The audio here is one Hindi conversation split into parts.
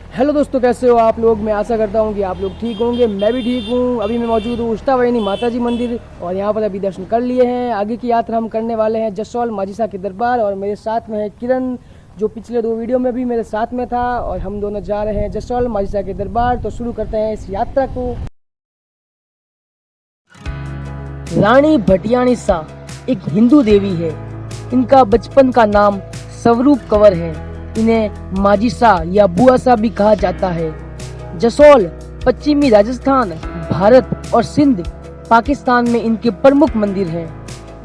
हेलो दोस्तों, कैसे हो आप लोग। मैं आशा करता हूँ कि आप लोग ठीक होंगे। मैं भी ठीक हूँ। अभी मैं मौजूद हूँ उष्टावाहिनी माताजी मंदिर और यहाँ पर अभी दर्शन कर लिए हैं। आगे की यात्रा हम करने वाले हैं जसौल माजीसा के दरबार और मेरे साथ में है किरण, जो पिछले 2 वीडियो में भी मेरे साथ में था। और हम दोनों जा रहे हैं जसौल माजीसा के दरबार। तो शुरू करते हैं इस यात्रा को। रानी भटियाणी सा एक हिंदू देवी है। इनका बचपन का नाम स्वरूप कंवर है। इन्हें माजीसा या बुआसा भी कहा जाता है। जसौल पश्चिमी राजस्थान, भारत और सिंध पाकिस्तान में इनके प्रमुख मंदिर हैं।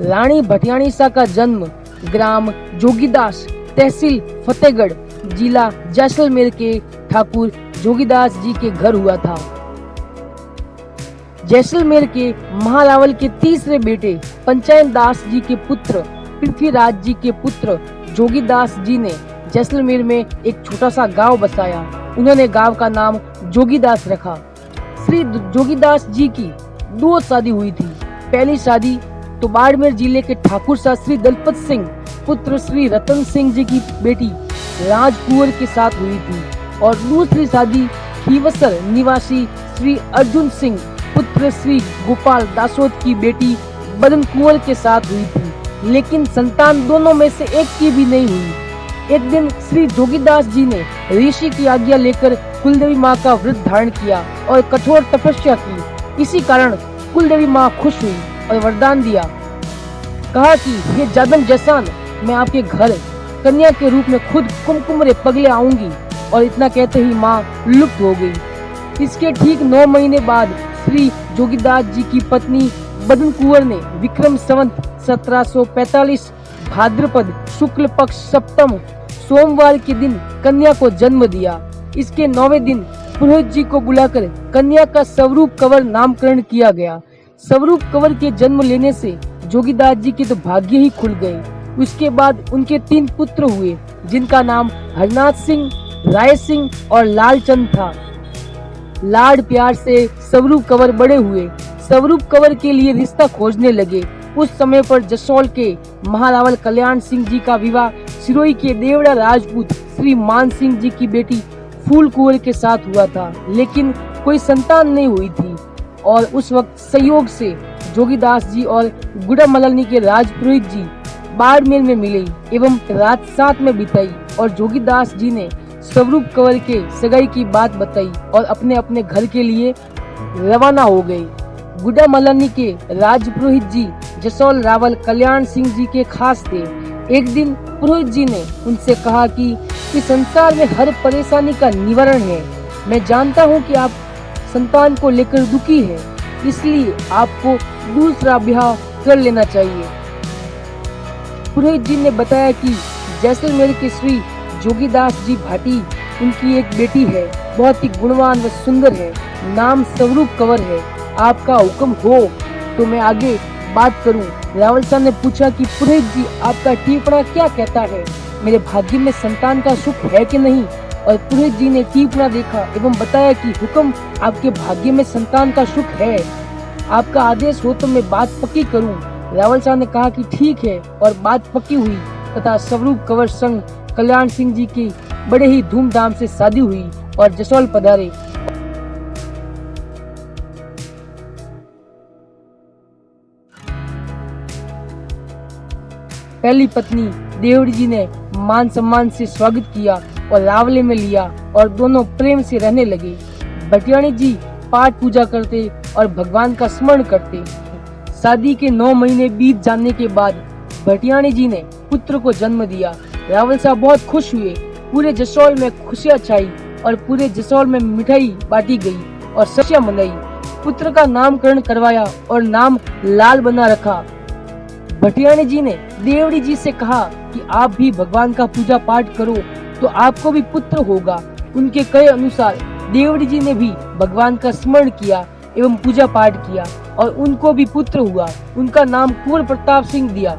रानी भटियाणी सा का जन्म ग्राम जोगीदास, तहसील फतेहगढ़, जिला जैसलमेर के ठाकुर जोगीदास जी के घर हुआ था। जैसलमेर के महारावल के तीसरे बेटे पंचायत दास जी के पुत्र पृथ्वीराज जी के पुत्र जोगीदास जी ने जैसलमेर में एक छोटा सा गांव बसाया। उन्होंने गांव का नाम जोगीदास रखा। श्री जोगीदास जी की 2 शादी हुई थी। पहली शादी तो बाड़मेर जिले के ठाकुर सा श्री दलपत सिंह पुत्र श्री रतन सिंह जी की बेटी राजकुंवर के साथ हुई थी और दूसरी शादी खीवसर निवासी श्री अर्जुन सिंह पुत्र श्री गोपाल दासोद की बेटी बदन कुंवर के साथ हुई थी। लेकिन संतान दोनों में से एक की भी नहीं हुई। एक दिन श्री जोगीदास जी ने ऋषि की आज्ञा लेकर कुलदेवी माँ का व्रत धारण किया और कठोर तपस्या की। इसी कारण कुलदेवी माँ खुश हुई और वरदान दिया। कहा कि हे जादम जैसान, मैं आपके घर कन्या के रूप में खुद कुमकुमरे पगले आऊंगी। और इतना कहते ही माँ लुप्त हो गई। इसके ठीक 9 महीने बाद श्री जोगीदास जी की पत्नी बदन कुंवर ने विक्रम संवत 1745 भाद्रपद शुक्ल पक्ष सप्तम सोमवार के दिन कन्या को जन्म दिया। इसके 9वें दिन पुरोहित जी को बुलाकर कन्या का स्वरूप कंवर नामकरण किया गया। स्वरूप कंवर के जन्म लेने से जोगीदास जी के तो भाग्य ही खुल गए। उसके बाद उनके 3 पुत्र हुए, जिनका नाम हरनाथ सिंह, राय सिंह और लालचंद था। लाड प्यार से स्वरूप कंवर बड़े हुए। स्वरूप कंवर के लिए रिश्ता खोजने लगे। उस समय पर जसौल के महारावल कल्याण सिंह जी का विवाह सिरोही के देवड़ा राजपूत श्री मान सिंह जी की बेटी फूल कुंवर के साथ हुआ था, लेकिन कोई संतान नहीं हुई थी। और उस वक्त संयोग से जोगीदास जी और गुड़ामलनी के राजपुरोहित जी बाड़मेर में मिले एवं रात साथ में बिताई और जोगीदास जी ने स्वरूप कंवर के सगाई की बात बताई और अपने अपने घर के लिए रवाना हो गए। गुड़ामलनी के राजपुरोहित जी जसौल रावल कल्याण सिंह जी के खास थे। एक दिन पुरोहित जी ने उनसे कहा कि इस संसार में हर परेशानी का निवारण है। मैं जानता हूँ कि आप संतान को लेकर दुखी है, इसलिए आपको दूसरा ब्याह कर लेना चाहिए। पुरोहित जी ने बताया कि जैसलमेर के श्री जोगीदास जी भाटी, उनकी एक बेटी है, बहुत ही गुणवान व सुंदर है, नाम स्वरूप कंवर है। आपका हुक्म हो तो मैं आगे बात करूं। रावल साहब ने पूछा कि पुरोहित जी, आपका टीपड़ा क्या कहता है, मेरे भाग्य में संतान का सुख है कि नहीं। और पुरोहित जी ने टीपड़ा देखा एवं बताया कि हुक्म, आपके भाग्य में संतान का सुख है। आपका आदेश हो तो मैं बात पक्की करूं। रावल साहब ने कहा कि ठीक है और बात पक्की हुई तथा स्वरूप कंवर संग कल्याण सिंह जी की बड़े ही धूमधाम से शादी हुई और जसौल पधारे। पहली पत्नी देवड़ी जी ने मान सम्मान से स्वागत किया और रावले में लिया और दोनों प्रेम से रहने लगे। भटियाणी जी पाठ पूजा करते और भगवान का स्मरण करते। शादी के 9 महीने बीत जाने के बाद भटियाणी जी ने पुत्र को जन्म दिया। रावल साहब बहुत खुश हुए। पूरे जसौल में खुशियां छाई और पूरे जसौल में मिठाई बांटी गई और खुशियां मनाई। पुत्र का नामकरण करवाया और नाम लाल बना रखा। भटियाणी जी ने देवड़ी जी से कहा कि आप भी भगवान का पूजा पाठ करो तो आपको भी पुत्र होगा। उनके कहे अनुसार देवड़ी जी ने भी भगवान का स्मरण किया एवं पूजा पाठ किया और उनको भी पुत्र हुआ। उनका नाम कुंवर प्रताप सिंह दिया।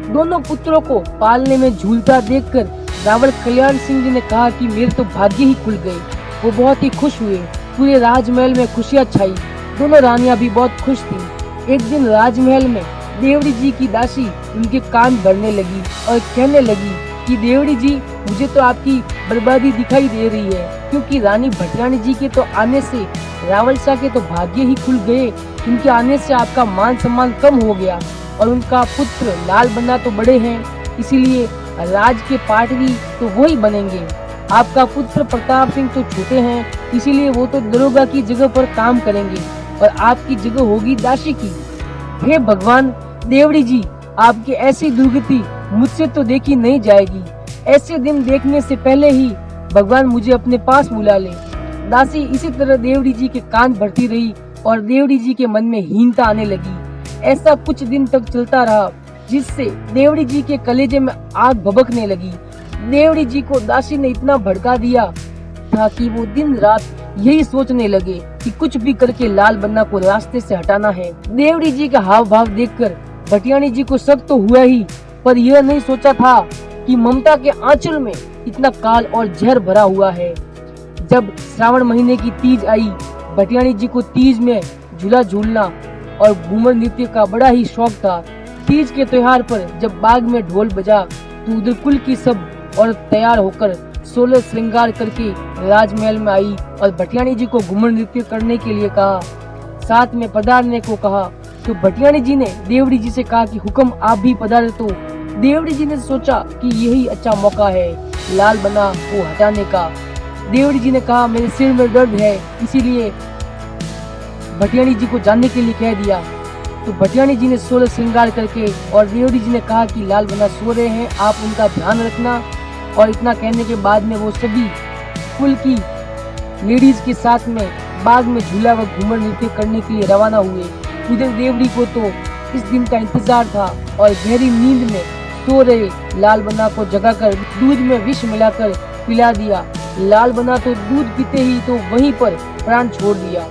दोनों पुत्रों को पालने में झूलता देखकर रावल कल्याण सिंह जी ने कहा कि मेरे तो भाग्य ही खुल गए। वो बहुत ही खुश हुए। पूरे राजमहल में खुशियां छाई। दोनों रानियां भी बहुत खुश थीं। एक दिन राजमहल में देवड़ी जी की दासी उनके कान भरने लगी और कहने लगी कि देवड़ी जी, मुझे तो आपकी बर्बादी दिखाई दे रही है, क्योंकि रानी भटियाणी जी के तो आने से रावल शाह के तो भाग्य ही खुल गए। उनके आने से आपका मान सम्मान कम हो गया और उनका पुत्र लाल बन्ना तो बड़े हैं, इसीलिए राज के पाटवी तो वही बनेंगे। आपका पुत्र प्रताप सिंह तो छोटे हैं, इसीलिए वो तो दरोगा की जगह पर काम करेंगे और आपकी जगह होगी दासी की। हे भगवान, देवड़ी जी, आपकी ऐसी दुर्गति मुझसे तो देखी नहीं जाएगी। ऐसे दिन देखने से पहले ही भगवान मुझे अपने पास बुला ले। दासी इसी तरह देवड़ी जी के कान भरती रही और देवड़ी जी के मन में हीनता आने लगी। ऐसा कुछ दिन तक चलता रहा, जिससे देवड़ी जी के कलेजे में आग भभकने लगी। देवड़ी जी को दासी ने इतना भड़का दिया था कि वो दिन रात यही सोचने लगे कि कुछ भी करके लाल बन्ना को रास्ते से हटाना है। देवड़ी जी का हाव भाव देखकर भटियाणी जी को शक तो हुआ ही, पर यह नहीं सोचा था कि ममता के आंचल में इतना काल और जहर भरा हुआ है। जब श्रावण महीने की तीज आई, भटियाणी जी को तीज में झूला झूलना और घूमर नृत्य का बड़ा ही शौक था। तीज के त्योहार पर जब बाग में ढोल बजा तो उधर कुल की सब औरत तैयार होकर 16 श्रृंगार करके राजमहल में आई और भटियाणी जी को घूमर नृत्य करने के लिए कहा, साथ में पधारने को कहा। तो भटियाणी जी ने देवड़ी जी से कहा कि हुक्म, आप भी पधारे। तो देवड़ी जी ने सोचा कि यही अच्छा मौका है लाल बन्ना को हटाने का। देवड़ी जी ने कहा, मेरे सिर में दर्द है, इसीलिए भटियाणी जी को जानने के लिए कह दिया। तो भटियाणी जी ने 16 श्रृंगार करके और देवड़ी जी ने कहा कि लाल बन्ना सो रहे हैं, आप उनका ध्यान रखना। और इतना कहने के बाद में वो सभी कुल की लेडीज के साथ में बाग में झूला व घूमर नृत्य करने के लिए रवाना हुए। उधर देवड़ी को तो इस दिन का इंतजार था और गहरी नींद में सो रहे लाल बन्ना को जगाकर दूध में विष मिलाकर पिला दिया। लाल बन्ना तो दूध पीते ही तो वहीं पर प्राण छोड़ दिया।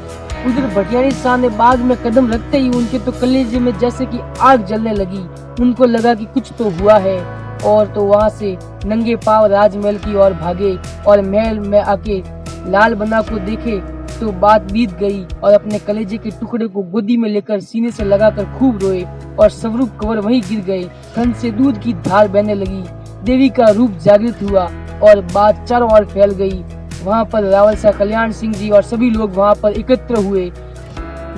उधर भटियाणी शाह ने बाग में कदम रखते ही उनके तो कलेजे में जैसे कि आग जलने लगी। उनको लगा कि कुछ तो हुआ है और तो वहां से नंगे पांव राजमहल की ओर भागे और महल में आके लाल बन्ना को देखे तो बात बीत गई और अपने कलेजे के टुकड़े को गोदी में लेकर सीने से लगाकर खूब रोए और स्वरूप कंवर वहीं गिर गए। खन से दूध की धार बहने लगी। देवी का रूप जागृत हुआ और बात चारों ओर फैल गई। वहाँ पर रावल शाह, कल्याण सिंह जी और सभी लोग वहाँ पर एकत्र हुए।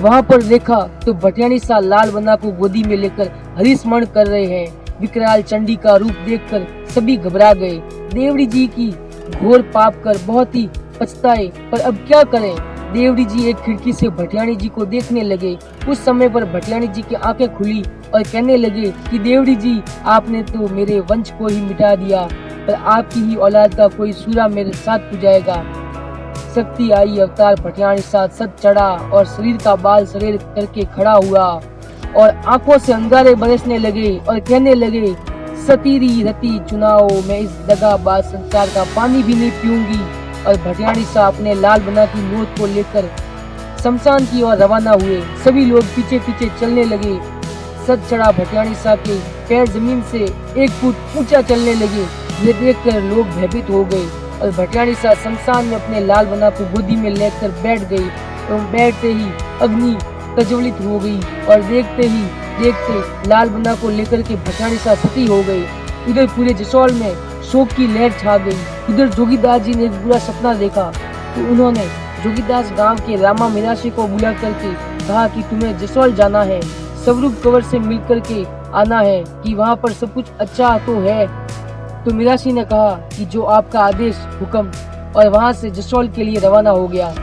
वहाँ पर देखा तो भटियाणी शाह लाल बन्ना को गोदी में लेकर हरिस्मरण कर रहे हैं। विकराल चंडी का रूप देखकर सभी घबरा गए। देवड़ी जी की घोर पाप कर बहुत ही पछताए, पर अब क्या करें। देवड़ी जी एक खिड़की से भटियाणी जी को देखने लगे। उस समय पर भटियाणी जी की आंखें खुली और कहने लगे कि देवड़ी जी, आपने तो मेरे वंश को ही मिटा दिया, पर आपकी ही औलाद का कोई सूरा मेरे साथ पुजाएगा। शक्ति आई, अवतार भटियाणी साथ सत चढ़ा और शरीर का बाल शरीर करके खड़ा हुआ और आंखों से अंगारे बरसने लगे और कहने लगे, सतीरी रति चुनाओ, मैं इस दगाबाज संसार का पानी भी नहीं पीऊंगी। और भटियाणी शाह अपने लाल बन्ना की मौत को लेकर शमशान की ओर रवाना हुए। सभी लोग पीछे पीछे चलने लगे। सत चढ़ा भटियाणी शाह के पैर जमीन से 1 फुट ऊंचा चलने लगे। ये देखकर लोग भयभीत हो गए और भटियाणी शाह शमशान में अपने लाल बन्ना को गोदी में लेकर बैठ गई। तो बैठते ही अग्नि प्रज्वलित हो गई और देखते ही देखते लाल बन्ना को लेकर के भटियाणी शाह सती हो गई। इधर पूरे जसौल में शोक की लहर छा गई। इधर जोगीदास जी ने एक बुरा सपना देखा तो उन्होंने जोगीदास गांव के रामा मिरासी को बुला करके कहा कि तुम्हें जसौल जाना है, स्वरूप कंवर से मिल करके आना है कि वहाँ पर सब कुछ अच्छा तो है। तो मिरासी ने कहा कि जो आपका आदेश हुक्म, और वहाँ से जसौल के लिए रवाना हो गया।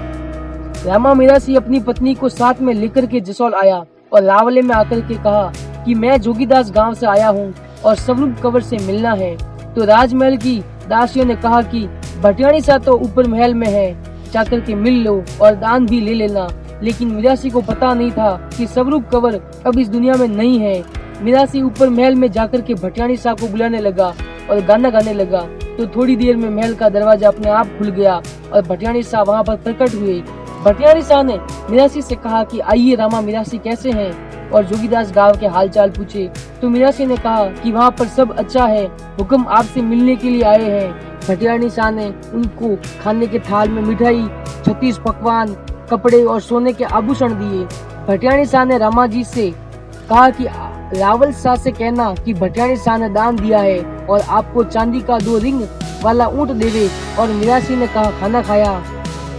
रामा मिरासी अपनी पत्नी को साथ में लेकर के जसौल आया और रावले में आकर के कहा कि मैं जोगीदास गांव से आया हूँ और स्वरूप कंवर से मिलना है। तो राजमहल की दासियों ने कहा कि भटियाणी शाह तो ऊपर महल में है, जाकर के मिल लो और दान भी ले लेना। लेकिन मिरासी को पता नहीं था कि स्वरूप कंवर अब इस दुनिया में नहीं है। मिरासी ऊपर महल में जाकर के भटियाणी शाह को बुलाने लगा और गाना गाने लगा। तो थोड़ी देर में महल का दरवाजा अपने आप खुल गया और भटियाणी शाह वहाँ पर प्रकट हुए। भटियाणी शाह ने मिरासी से कहा कि आइए रामा मिरासी कैसे हैं, और जोगीदास गांव के हालचाल पूछे। तो मिरासी ने कहा कि वहाँ पर सब अच्छा है, हुक्म आपसे मिलने के लिए आए हैं। भटियाणी शाह ने उनको खाने के थाल में मिठाई, 36 पकवान, कपड़े और सोने के आभूषण दिए। भटियाणी शाह ने रामा जी से कहा कि रावल शाह से कहना कि भटियाणी शाह ने दान दिया है और आपको चांदी का 2 रिंग वाला ऊंट देवे। और मिरासी ने कहा खाना खाया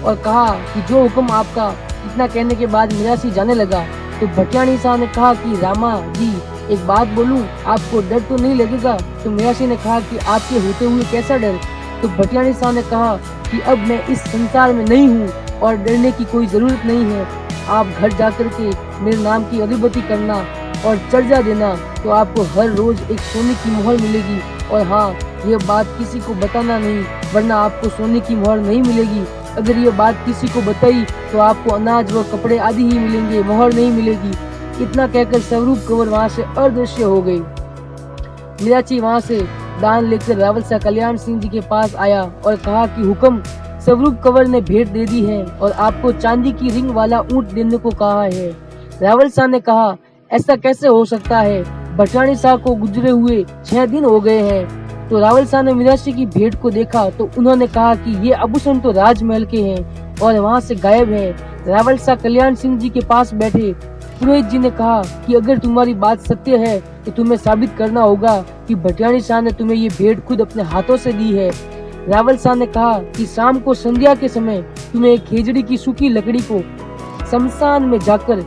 और कहा कि जो हुक्म आपका। इतना कहने के बाद मिरासी जाने लगा तो भटियाणी शाह ने कहा कि रामा जी एक बात बोलूं, आपको डर तो नहीं लगेगा? तो मिरासी ने कहा कि आपके होते हुए कैसा डर? तो भटियाणी शाह ने कहा कि अब मैं इस संसार में नहीं हूँ और डरने की कोई जरूरत नहीं है। आप घर जाकर के मेरे नाम की अगरबत्ती करना और चर्चा देना तो आपको हर रोज एक सोने की मोहर मिलेगी। और हाँ, ये बात किसी को बताना नहीं, वरना आपको सोने की मोहर नहीं मिलेगी। अगर ये बात किसी को बताई तो आपको अनाज व कपड़े आदि ही मिलेंगे, मोहर नहीं मिलेगी। इतना कहकर स्वरूप कंवर वहाँ से अदृश्य हो गई। मिराची वहाँ से दान लेकर रावल शाह कल्याण सिंह जी के पास आया और कहा कि हुक्म, स्वरूप कंवर ने भेंट दे दी है और आपको चांदी की रिंग वाला ऊंट देने को कहा है। रावल शाह ने कहा ऐसा कैसे हो सकता है? भटियाणी शाह को गुजरे हुए 6 दिन हो गए हैं। तो रावल शाह ने मिरासी की भेंट को देखा तो उन्होंने कहा कि ये आभूषण तो राजमहल के हैं और वहाँ से गायब है। रावल शाह कल्याण सिंह जी के पास बैठे। पुरोहित जी ने कहा कि अगर तुम्हारी बात सत्य है तो तुम्हें साबित करना होगा कि भटियाणी शाह ने तुम्हें ये भेंट खुद अपने हाथों से दी है। रावल शाह ने कहा कि शाम को संध्या के समय तुम्हें एक खेजड़ी की सूखी लकड़ी को शमशान में जाकर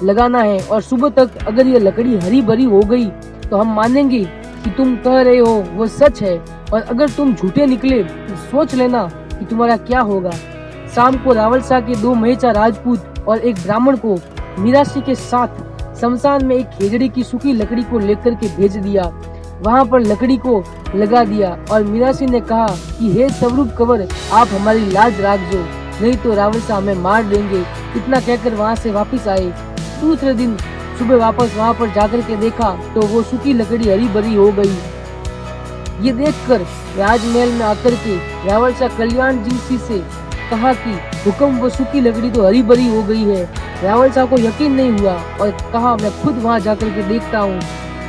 लगाना है और सुबह तक अगर ये लकड़ी हरी भरी हो गई तो हम मानेंगे कि तुम कह रहे हो वो सच है, और अगर तुम झूठे निकले तो सोच लेना कि तुम्हारा क्या होगा। शाम को रावल शाह के 2 महेचा राजपूत और एक ब्राह्मण को मिरासी के साथ शमशान में एक खेजड़ी की सूखी लकड़ी को लेकर के भेज दिया। वहाँ पर लकड़ी को लगा दिया और मिरासी ने कहा कि हे स्वरूप कंवर, आप हमारी लाज राख दो, नहीं तो रावल शाह हमें मार देंगे। इतना कहकर वहाँ से वापस आए। दूसरे दिन सुबह वापस वहाँ पर जाकर के देखा तो वो सूखी लकड़ी हरी भरी हो गई। ये देखकर राजमहल में आकर के रावल शाह कल्याण जी से कहा कि हुक्म, वो सूखी लकड़ी तो हरी भरी हो गई है। रावल शाह को यकीन नहीं हुआ और कहा मैं खुद वहाँ जाकर के देखता हूँ।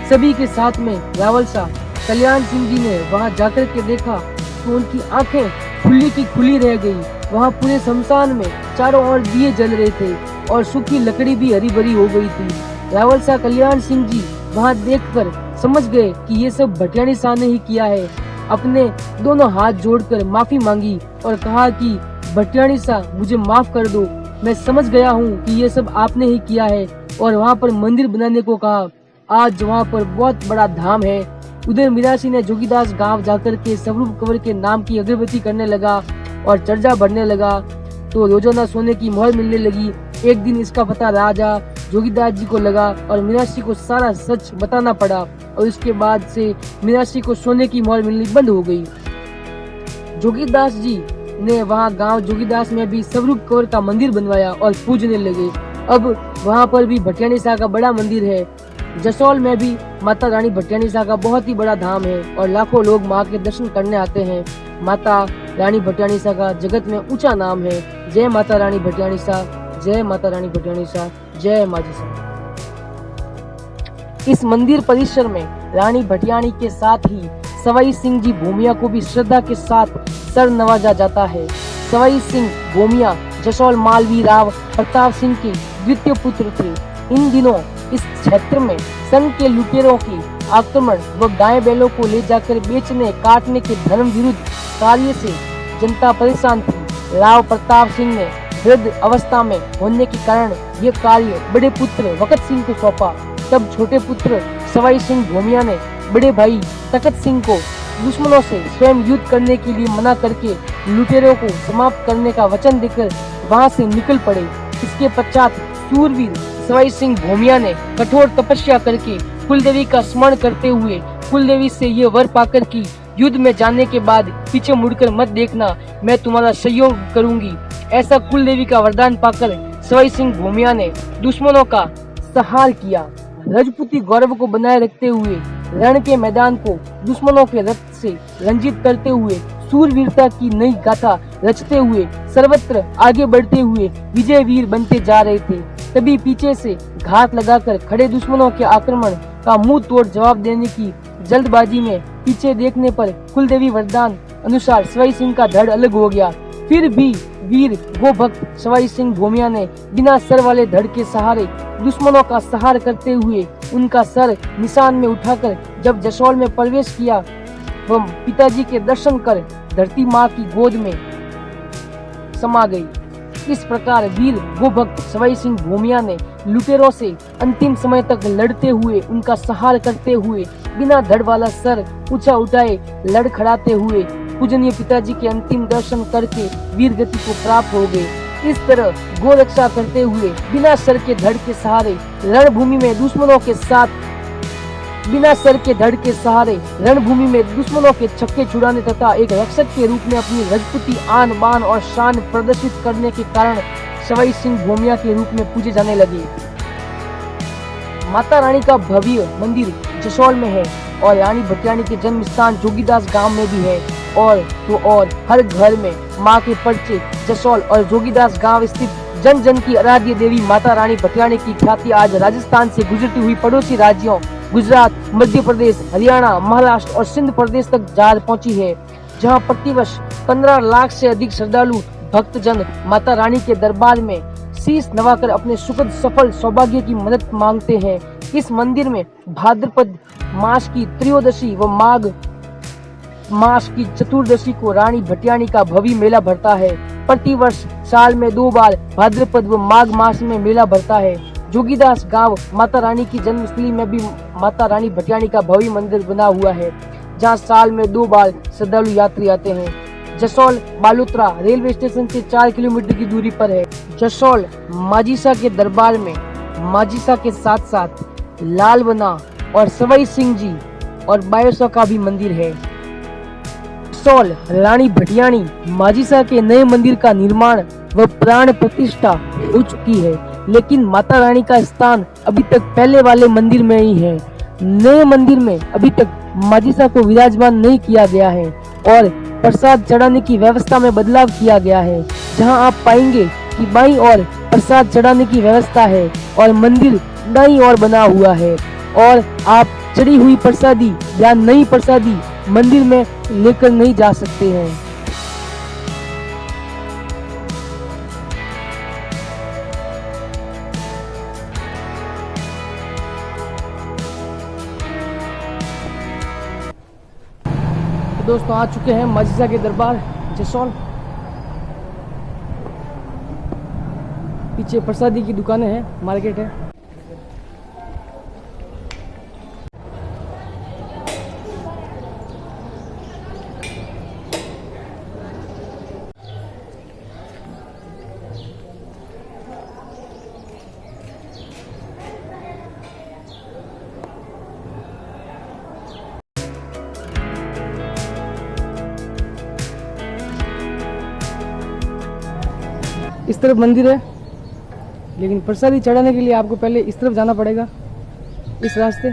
सभी के साथ में रावल शाह कल्याण सिंह जी ने वहाँ जाकर के देखा तो उनकी आंखें खुली की खुली रह गई। वहाँ पूरे शमशान में चारों ओर दिए जल रहे थे और सूखी लकड़ी भी हरी भरी हो गई थी। रावल शाह कल्याण सिंह जी वहाँ देखकर समझ गए कि ये सब भटियाणी शाह ने ही किया है। अपने दोनों हाथ जोड़कर माफी मांगी और कहा कि भटियाणी शाह मुझे माफ कर दो, मैं समझ गया हूँ कि ये सब आपने ही किया है। और वहाँ पर मंदिर बनाने को कहा। आज वहाँ पर बहुत बड़ा धाम है। उधर मिरासी ने जोगीदास गांव जाकर के स्वरूप कंवर के नाम की अगरबत्ती करने लगा और चर्चा भरने लगा तो रोजाना सोने की मोहर मिलने लगी। एक दिन इसका पता राजा जोगीदास जी को लगा और मिरासी को सारा सच बताना पड़ा और इसके बाद से मिरासी को सोने की मोहर मिलनी बंद हो गई। जोगीदास जी ने वहाँ गांव जोगीदास में भी स्वरूप कंवर का मंदिर बनवाया और पूजने लगे। अब वहाँ पर भी भटियाणी शाह का बड़ा मंदिर है। जसोल में भी माता रानी भटियाणी शाह का बहुत ही बड़ा धाम है और लाखों लोग माँ के दर्शन करने आते हैं। माता रानी भटियाणी शाह का जगत में ऊंचा नाम है। जय माता रानी भटियाणी शाह, जय माता रानी भटियाणी शाह, जय माजी शाह। इस मंदिर परिसर में रानी भटियाणी के साथ ही सवाई सिंह जी भूमिया को भी श्रद्धा के साथ सर नवाजा जाता है। सवाई सिंह भूमिया जसोल मालवी राव प्रताप सिंह के द्वितीय पुत्र थे। इन दिनों इस क्षेत्र में संघ के लुटेरों की आक्रमण व गाय बैलों को ले जाकर बेचने काटने के धर्म विरुद्ध कार्य से जनता परेशान थी। राव प्रताप सिंह ने वृद्ध अवस्था में होने के कारण ये कार्य बड़े पुत्र वकत सिंह को सौंपा। तब छोटे पुत्र सवाई सिंह भूमिया ने बड़े भाई तखत सिंह को दुश्मनों से स्वयं युद्ध करने के लिए मना करके लुटेरों को समाप्त करने का वचन देकर वहां से निकल पड़े। इसके पश्चात सूरवीर सवाई सिंह भूमिया ने कठोर तपस्या करके कुलदेवी का स्मरण करते हुए कुलदेवी से ये वर पाकर कि युद्ध में जाने के बाद पीछे मुड़कर मत देखना, मैं तुम्हारा सहयोग करूंगी। ऐसा कुलदेवी का वरदान पाकर सवाई सिंह भूमिया ने दुश्मनों का संहार किया। राजपूती गौरव को बनाए रखते हुए रण के मैदान को दुश्मनों के रक्त से रंजित करते हुए सूरवीरता की नई गाथा रचते हुए सर्वत्र आगे बढ़ते हुए विजय वीर बनते जा रहे थे। तभी पीछे से घात लगाकर खड़े दुश्मनों के आक्रमण का मुंह तोड़ जवाब देने की जल्दबाजी में पीछे देखने पर कुलदेवी वरदान अनुसार सवाई सिंह का धड़ अलग हो गया। फिर भी वीर गोभक्त सवाई सिंह भूमिया ने बिना सर वाले धड़ के सहारे दुश्मनों का सहार करते हुए उनका सर निशान में उठाकर जब जसोल में प्रवेश किया, वह पिताजी के दर्शन कर धरती माँ की गोद में समा गई। इस प्रकार वीर गोभक्त सवाई सिंह भूमिया ने लुटेरों से अंतिम समय तक लड़ते हुए, उनका सहार करते हुए, बिना धड़ वाला सर ऊंचा उठाए लड़खड़ाते हुए पूजनीय पिताजी के अंतिम दर्शन करके वीर गति को प्राप्त हो गए। इस तरह गो रक्षा करते हुए बिना सर के धड़ के सहारे रणभूमि में दुश्मनों के साथ रणभूमि में दुश्मनों के छक्के छुड़ाने तथा एक रक्षक के रूप में अपनी रजपूती आन बान और शान प्रदर्शित करने के कारण सवाई सिंह भूमिया के रूप में पूजे जाने लगे। माता रानी का भव्य मंदिर जसोल में है और रानी भटियाणी के जन्म स्थान जोगीदास गांव में भी है। और हर घर में माँ के पर्चे जसोल और जोगीदास गांव स्थित जन जन की आराध्य देवी माता रानी भटियाणी की ख्याति आज राजस्थान से गुजरती हुई पड़ोसी राज्यों गुजरात, मध्य प्रदेश, हरियाणा, महाराष्ट्र और सिंध प्रदेश तक जा पहुंची है, जहां प्रतिवर्ष 15 लाख से अधिक श्रद्धालु भक्तजन माता रानी के दरबार में शीश नवाकर अपने सुखद सफल सौभाग्य की मदद मांगते हैं। इस मंदिर में भाद्रपद मास की त्रयोदशी व माघ मास की चतुर्दशी को रानी भटियाणी का भव्य मेला भरता है। प्रतिवर्ष साल में 2 बार भाद्रपद व माघ मास में मेला भरता है। जोगीदास गांव माता रानी की जन्मस्थली में भी माता रानी भटियाणी का भव्य मंदिर बना हुआ है, जहां साल में 2 बार श्रद्धालु यात्री आते हैं। जसोल बालोतरा रेलवे स्टेशन से 4 किलोमीटर की दूरी पर है। जसोल माजीसा के दरबार में माजीसा के साथ साथ लालबना और सवाई सिंह जी और बायोसा का भी मंदिर है। जसोल रानी भटियाणी माजीसा के नए मंदिर का निर्माण व प्राण प्रतिष्ठा हो चुकी है, लेकिन माता रानी का स्थान अभी तक पहले वाले मंदिर में ही है। नए मंदिर में अभी तक माजीसा को विराजमान नहीं किया गया है और प्रसाद चढ़ाने की व्यवस्था में बदलाव किया गया है, जहां आप पाएंगे कि बाईं ओर प्रसाद चढ़ाने की व्यवस्था है और मंदिर दाईं ओर बना हुआ है और आप चढ़ी हुई प्रसादी या नई प्रसादी मंदिर में लेकर नहीं जा सकते हैं। तो दोस्तों आ चुके हैं माजीसा के दरबार जसोल। पीछे प्रसादी की दुकानें हैं, मार्केट है। इस तरफ मंदिर है, लेकिन प्रसादी चढ़ाने के लिए आपको पहले इस तरफ जाना पड़ेगा, इस रास्ते।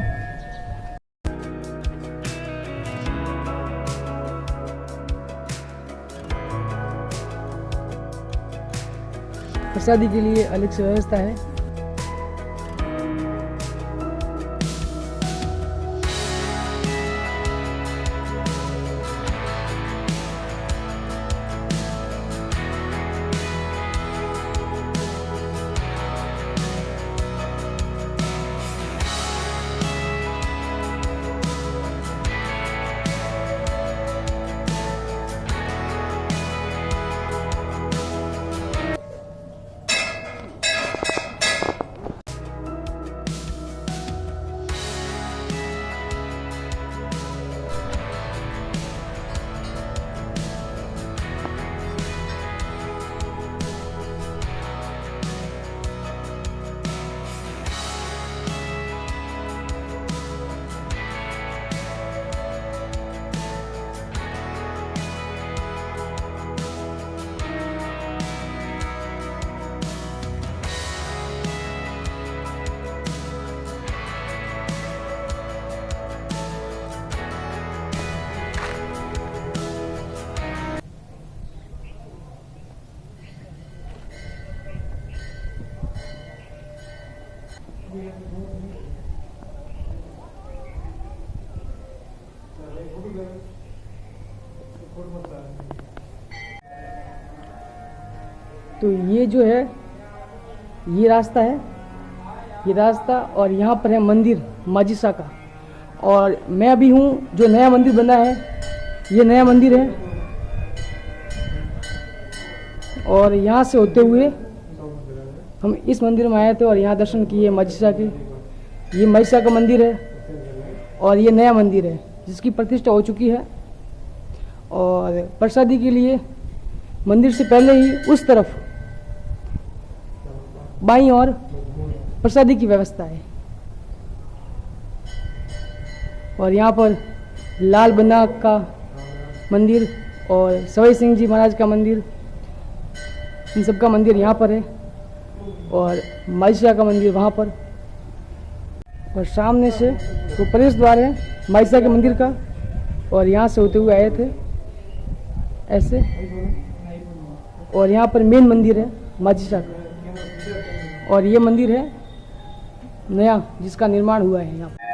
प्रसादी के लिए अलग से व्यवस्था है। तो ये जो है ये रास्ता है, ये रास्ता, और यहाँ पर है मंदिर माजिसा का। और मैं अभी हूँ जो नया मंदिर बना है, ये नया मंदिर है। और यहाँ से होते हुए हम इस मंदिर में आए थे और यहाँ दर्शन किए माजिसा के। ये माजिसा का मंदिर है और ये नया मंदिर है जिसकी प्रतिष्ठा हो चुकी है। और प्रसादी के लिए मंदिर से पहले ही उस तरफ बाईं ओर प्रसादी की व्यवस्था है। और यहाँ पर लाल बनाग का मंदिर और सवाई सिंह जी महाराज का मंदिर, इन सब का मंदिर यहाँ पर है। और माजिसा का मंदिर वहाँ पर। और सामने से वो प्रवेश द्वार है माजिसा के मंदिर का। और यहाँ से होते हुए आए थे ऐसे। और यहाँ पर मेन मंदिर है माजिसा का। और ये मंदिर है नया जिसका निर्माण हुआ है यहाँ पर।